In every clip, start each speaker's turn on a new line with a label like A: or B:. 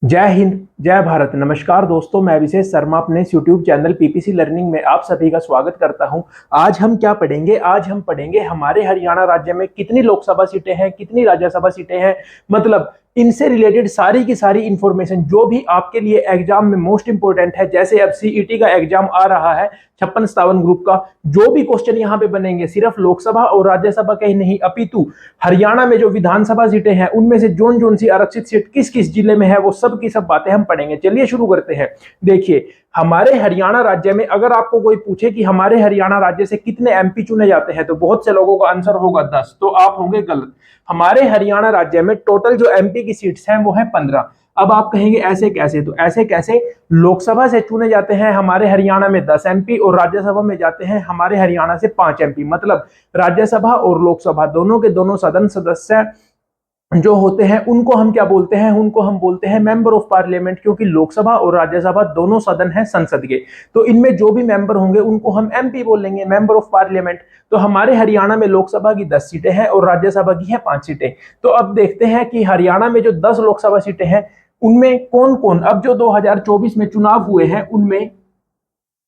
A: जय हिंद, जय भारत। नमस्कार दोस्तों, मैं विशेष शर्मा अपने यूट्यूब चैनल पीपीसी लर्निंग में आप सभी का स्वागत करता हूं। आज हम क्या पढ़ेंगे? आज हम पढ़ेंगे हमारे हरियाणा राज्य में कितनी लोकसभा सीटें हैं, कितनी राज्यसभा सीटें हैं, मतलब इनसे रिलेटेड सारी की सारी इंफॉर्मेशन जो भी आपके लिए एग्जाम में मोस्ट इंपोर्टेंट है। जैसे अब सीईटी का एग्जाम आ रहा है 56-57 ग्रुप का, जो भी क्वेश्चन यहाँ पे बनेंगे सिर्फ लोकसभा और राज्यसभा के ही नहीं, अपितु हरियाणा में जो विधानसभा सीटें हैं उनमें से जोन जोन सी आरक्षित सीट किस किस जिले में है, वो सब की सब बातें हम पढ़ेंगे। चलिए शुरू करते हैं। देखिए, हमारे हरियाणा राज्य में अगर आपको कोई पूछे कि हमारे हरियाणा राज्य से कितने एमपी चुने जाते हैं, तो बहुत से लोगों का आंसर होगा 10, तो आप होंगे गलत। हमारे हरियाणा राज्य में टोटल जो एमपी की सीट्स हैं वो है 15। अब आप कहेंगे ऐसे कैसे? तो ऐसे कैसे, लोकसभा से चुने जाते हैं हमारे हरियाणा में 10 एमपी और राज्यसभा में जाते हैं हमारे हरियाणा से 5 एमपी। मतलब राज्यसभा और लोकसभा दोनों के दोनों सदन सदस्य जो होते हैं उनको हम क्या बोलते हैं? उनको हम बोलते हैं मेंबर ऑफ पार्लियामेंट, क्योंकि लोकसभा और राज्यसभा दोनों सदन हैं संसद के। तो इनमें जो भी मेंबर होंगे उनको हम एमपी बोलेंगे, मेंबर ऑफ पार्लियामेंट। तो हमारे हरियाणा में लोकसभा की 10 सीटें हैं और राज्यसभा की है 5 सीटें। तो अब देखते हैं कि हरियाणा में जो 10 लोकसभा सीटें हैं उनमें कौन कौन, अब जो 2024 में चुनाव हुए हैं उनमें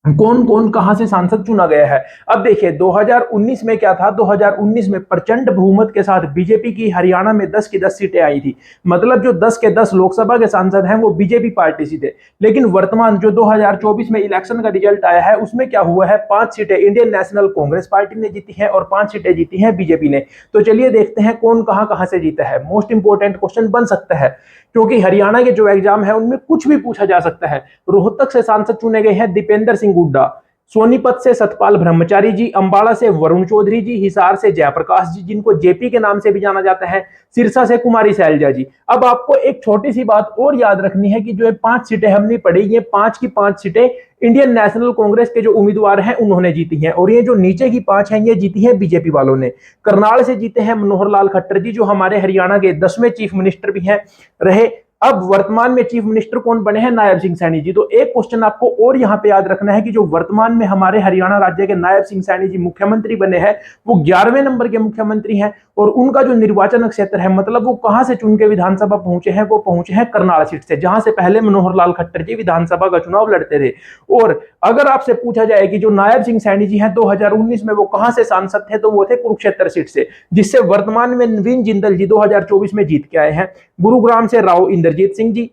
A: कौन कौन कहां से सांसद चुना गया है। अब देखिए 2019 में क्या था, 2019 में प्रचंड बहुमत के साथ बीजेपी की हरियाणा में 10 की 10 सीटें आई थी। मतलब जो 10 के 10 लोकसभा के सांसद हैं वो बीजेपी पार्टी से थे। लेकिन वर्तमान जो 2024 में इलेक्शन का रिजल्ट आया है उसमें क्या हुआ है, 5 सीटें इंडियन नेशनल कांग्रेस पार्टी ने जीती है और 5 सीटें जीती है बीजेपी ने। तो चलिए देखते हैं कौन कहां कहां से जीता है। मोस्ट इंपोर्टेंट क्वेश्चन बन सकता है, क्योंकि हरियाणा के जो एग्जाम है उनमें कुछ भी पूछा जा सकता है। रोहतक से सांसद चुने गए हैं दीपेंद्र सिंह हुड्डा, सोनीपत से सतपाल ब्रह्मचारी जी, अंबाला से वरुण चौधरी जी, हिसार से जयप्रकाश जी जिनको जेपी के नाम से भी जाना जाता है, सिरसा से कुमारी सैलजा जी। अब आपको एक छोटी सी बात और याद रखनी है कि जो 5 सीटें हमने पढ़ी, ये 5 की 5 सीटें इंडियन नेशनल कांग्रेस के जो उम्मीदवार हैं उन्होंने जीती हैं, और ये जो नीचे की 5 हैं ये जीती हैं बीजेपी वालों ने। करनाल से जीते हैं मनोहर लाल खट्टर जी, जो हमारे हरियाणा के 10वें चीफ मिनिस्टर भी हैं रहे। अब वर्तमान में चीफ मिनिस्टर कौन बने हैं? नायब सिंह सैनी जी। तो एक क्वेश्चन आपको और यहां पे याद रखना है कि जो वर्तमान में हमारे हरियाणा राज्य के नायब सिंह सैनी जी मुख्यमंत्री बने हैं वो 11वें नंबर के मुख्यमंत्री हैं, और उनका जो निर्वाचन क्षेत्र है, मतलब वो कहां से चुन के विधानसभा पहुंचे हैं, वो पहुंचे हैं करनाल सीट से, जहां से पहले मनोहर लाल खट्टर जी विधानसभा का चुनाव लड़ते थे। और अगर आपसे पूछा जाए कि जो नायब सिंह सैनी जी हैं 2019 में वो कहां से सांसद थे, तो वो थे कुरुक्षेत्र सीट से, जिससे वर्तमान में नवीन जिंदल जी 2024 में जीत के आए हैं। गुरुग्राम से राव इंद्रजीत सिंह जी,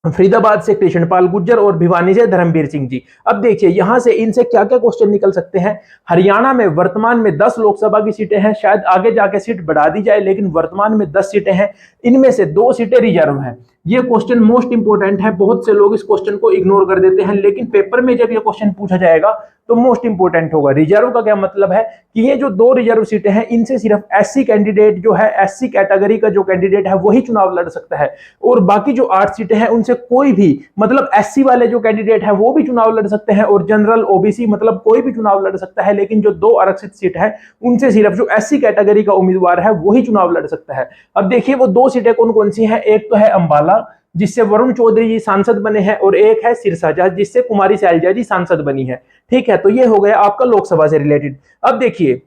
A: फरीदाबाद से कृष्णपाल गुर्जर और भिवानी से धर्मवीर सिंह जी। अब देखिए यहां से इनसे क्या क्या क्वेश्चन निकल सकते हैं। हरियाणा में वर्तमान में 10 लोकसभा की सीटें हैं, शायद आगे जाके सीट बढ़ा दी जाए, लेकिन वर्तमान में 10 सीटें हैं, इनमें से 2 सीटें रिजर्व हैं। ये क्वेश्चन मोस्ट इंपोर्टेंट है, बहुत से लोग इस क्वेश्चन को इग्नोर कर देते हैं, लेकिन पेपर में जब ये क्वेश्चन पूछा जाएगा तो मोस्ट इंपोर्टेंट होगा। रिजर्व का क्या मतलब है कि ये जो 2 रिजर्व सीटें हैं इनसे सिर्फ एससी कैंडिडेट जो है, एससी कैटेगरी का जो कैंडिडेट है वही चुनाव लड़ सकता है, और बाकी जो 8 सीटें हैं उनसे कोई भी, मतलब एससी वाले जो कैंडिडेट है वो भी चुनाव लड़ सकते हैं, और जनरल ओबीसी मतलब कोई भी चुनाव लड़ सकता है। लेकिन जो 2 आरक्षित सीट है उनसे सिर्फ जो एससी कैटेगरी का उम्मीदवार है वही चुनाव लड़ सकता है। अब देखिए वो 2 सीटें कौन कौन सी हैं। एक तो है अंबाला, जिससे वरुण चौधरी जी सांसद बने हैं, और एक है सिरसा, जिससे कुमारी सैलजा जी सांसद बनी है। ठीक है, तो ये हो गया आपका लोकसभा से रिलेटेड। अब देखिए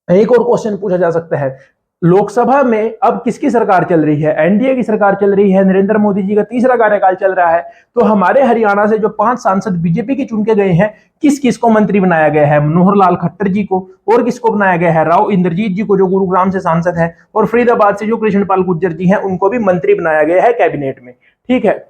A: एक और क्वेश्चन पूछा जा सकता है, लोकसभा में अब किसकी सरकार चल रही है? एनडीए की सरकार चल रही है, नरेंद्र मोदी जी का तीसरा कार्यकाल चल रहा है। तो हमारे हरियाणा से जो 5 सांसद बीजेपी के चुन के गए हैं, किस किस को मंत्री बनाया गया है? मनोहर लाल खट्टर जी को, और किसको बनाया गया है? राव इंद्रजीत जी को जो गुरुग्राम से सांसद है, और फरीदाबाद से जो कृष्णपाल गुर्जर जी हैं उनको भी मंत्री बनाया गया है कैबिनेट में। ठीक है,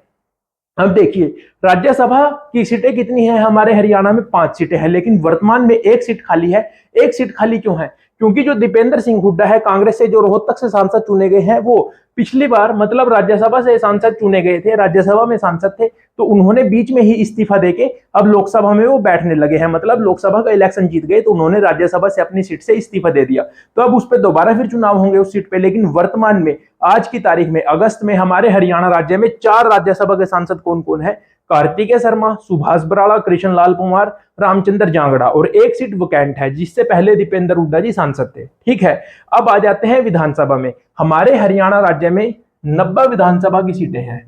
A: अब देखिए राज्यसभा की सीटें कितनी हैं? हमारे हरियाणा में 5 सीटें हैं, लेकिन वर्तमान में 1 सीट खाली है। 1 सीट खाली क्यों है? क्योंकि जो दीपेंद्र सिंह हुड्डा है कांग्रेस से, जो रोहतक से सांसद चुने गए हैं, वो पिछली बार मतलब राज्यसभा से सांसद चुने गए थे, राज्यसभा में सांसद थे, तो उन्होंने बीच में ही इस्तीफा देके अब लोकसभा में वो बैठने लगे हैं। मतलब लोकसभा का इलेक्शन जीत गए तो उन्होंने राज्यसभा से अपनी सीट से इस्तीफा दे दिया, तो अब उस पर दोबारा फिर चुनाव होंगे उस सीट पे। लेकिन वर्तमान में आज की तारीख में अगस्त में हमारे हरियाणा राज्य में 4 राज्यसभा के सांसद कौन कौन है? कार्तिकेय शर्मा, सुभाष बराड़ा, कृष्ण लाल कुमार, रामचंद्र जांगड़ा, और 1 सीट वैकेंट है जिससे पहले दीपेंद्र हुड्डा जी सांसद थे। ठीक है, अब आ जाते हैं विधानसभा में। हमारे हरियाणा राज्य में 90 विधानसभा की सीटें हैं।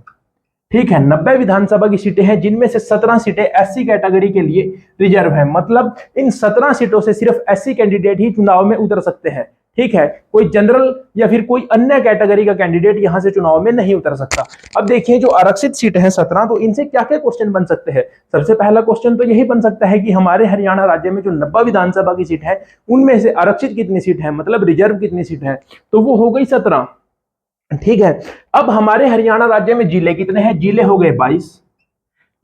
A: ठीक है, 90 विधानसभा की सीटें हैं, जिनमें से 17 सीटें एससी कैटेगरी के लिए रिजर्व हैं। मतलब इन 17 सीटों से सिर्फ एससी कैंडिडेट ही चुनाव में उतर सकते हैं। ठीक है, कोई जनरल या फिर कोई अन्य कैटेगरी का कैंडिडेट यहां से चुनाव में नहीं उतर सकता। अब देखिए जो आरक्षित सीट है 17, तो इनसे क्या क्या क्वेश्चन बन सकते हैं। सबसे पहला क्वेश्चन तो यही बन सकता है कि हमारे हरियाणा राज्य में जो 90 विधानसभा की सीट है उनमें से आरक्षित कितनी सीट है, मतलब रिजर्व कितनी सीट है, तो वो हो गई 17। ठीक है, अब हमारे हरियाणा राज्य में जिले कितने हैं, जिले हो गए 22।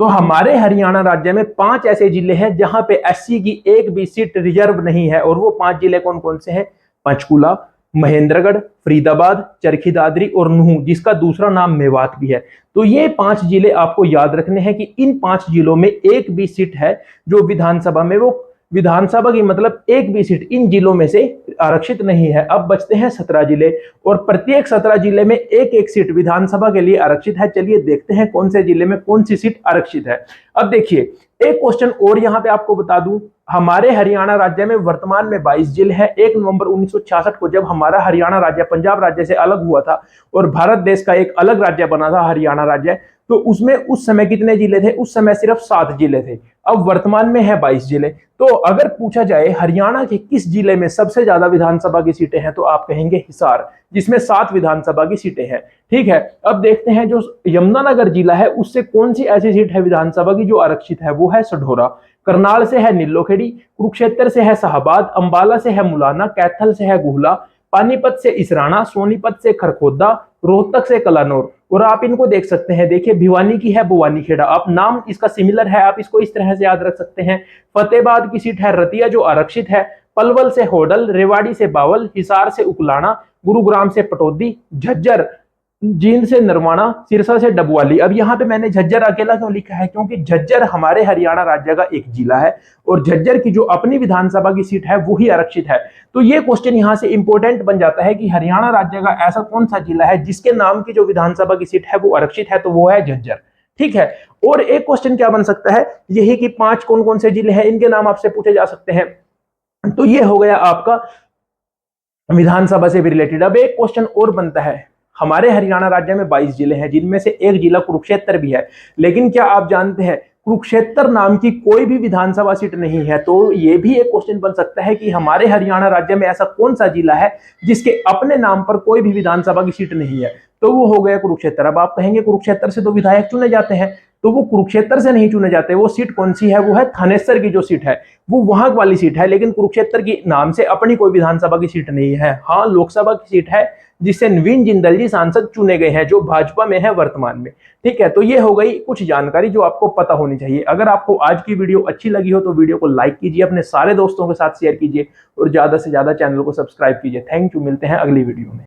A: तो हमारे हरियाणा राज्य में 5 ऐसे जिले हैं जहां पे एससी की एक भी सीट रिजर्व नहीं है, और वो 5 जिले कौन कौन से हैं, पंचकुला, महेंद्रगढ़, फरीदाबाद, चरखी दादरी और नूह, जिसका दूसरा नाम मेवात भी है। तो ये 5 जिले आपको याद रखने हैं कि इन 5 जिलों में एक भी सीट है जो विधानसभा में, वो विधानसभा की मतलब एक भी सीट इन जिलों में से आरक्षित नहीं है। अब बचते हैं 17 जिले, और प्रत्येक 17 जिले में एक एक सीट विधानसभा के लिए आरक्षित है। चलिए देखते हैं कौन से जिले में कौन सी सीट आरक्षित है। अब देखिए एक क्वेश्चन और यहां पे आपको बता दूं, हमारे हरियाणा राज्य में वर्तमान में 22 जिले हैं। 1 नवंबर 1966 को जब हमारा हरियाणा राज्य पंजाब राज्य से अलग हुआ था और भारत देश का एक अलग राज्य बना था हरियाणा राज्य, तो उसमें उस समय कितने जिले थे, उस समय सिर्फ 7 जिले थे। अब वर्तमान में है 22 जिले। तो अगर पूछा जाए हरियाणा के किस जिले में सबसे ज्यादा विधानसभा की सीटें हैं, तो आप कहेंगे हिसार, जिसमें 7 विधानसभा की सीटें हैं। ठीक है, अब देखते हैं जो यमुनानगर जिला है उससे कौन सी ऐसी सीट है विधानसभा की जो आरक्षित है, वो है सढौरा। करनाल से है नीलोखेड़ी, कुरुक्षेत्र से है शाहबाद, अंबाला से है मुलाना, कैथल से है गुहला, पानीपत से इसराना, सोनीपत से खरखोदा, रोहतक से कलानौर। और आप इनको देख सकते हैं, देखिए भिवानी की है भवानीखेड़ा, आप नाम इसका सिमिलर है, आप इसको इस तरह से याद रख सकते हैं। फतेहाबाद की सीट है रतिया जो आरक्षित है, पलवल से होडल, रेवाड़ी से बावल, हिसार से उकलाना, गुरुग्राम से पटौदी, झज्जर जींद से नरवाना, सिरसा से डबवाली। अब यहाँ पे मैंने झज्जर अकेला क्यों लिखा है, क्योंकि झज्जर हमारे हरियाणा राज्य का एक जिला है और झज्जर की जो अपनी विधानसभा की सीट है वो ही आरक्षित है। तो ये क्वेश्चन यहाँ से इंपॉर्टेंट बन जाता है कि हरियाणा राज्य का ऐसा कौन सा जिला है जिसके नाम की जो विधानसभा की सीट है वो आरक्षित है, तो वो है झज्जर। ठीक है, और एक क्वेश्चन क्या बन सकता है, यही कि 5 कौन कौन से जिले हैं, इनके नाम आपसे पूछे जा सकते हैं। तो ये हो गया आपका विधानसभा से भी रिलेटेड। अब एक क्वेश्चन और बनता है, हमारे हरियाणा राज्य में 22 जिले हैं जिनमें से एक जिला कुरुक्षेत्र भी है, लेकिन क्या आप जानते हैं कुरुक्षेत्र नाम की कोई भी विधानसभा सीट नहीं है। तो ये भी एक क्वेश्चन बन सकता है कि हमारे हरियाणा राज्य में ऐसा कौन सा जिला है जिसके अपने नाम पर कोई भी विधानसभा की सीट नहीं है, तो वो हो गया कुरुक्षेत्र। अब आप कहेंगे कुरुक्षेत्र से तो विधायक चुने जाते हैं, तो वो कुरुक्षेत्र से नहीं चुने जाते। वो सीट कौन सी है, वो है थानेसर की जो सीट है, वो वहां वाली सीट है, लेकिन कुरुक्षेत्र की नाम से अपनी कोई विधानसभा की सीट नहीं है। हाँ, लोकसभा की सीट है जिससे नवीन जिंदल जी सांसद चुने गए हैं जो भाजपा में है वर्तमान में। ठीक है, तो ये हो गई कुछ जानकारी जो आपको पता होनी चाहिए। अगर आपको आज की वीडियो अच्छी लगी हो तो वीडियो को लाइक कीजिए, अपने सारे दोस्तों के साथ शेयर कीजिए और ज्यादा से ज्यादा चैनल को सब्सक्राइब कीजिए। थैंक यू, मिलते हैं अगली वीडियो में।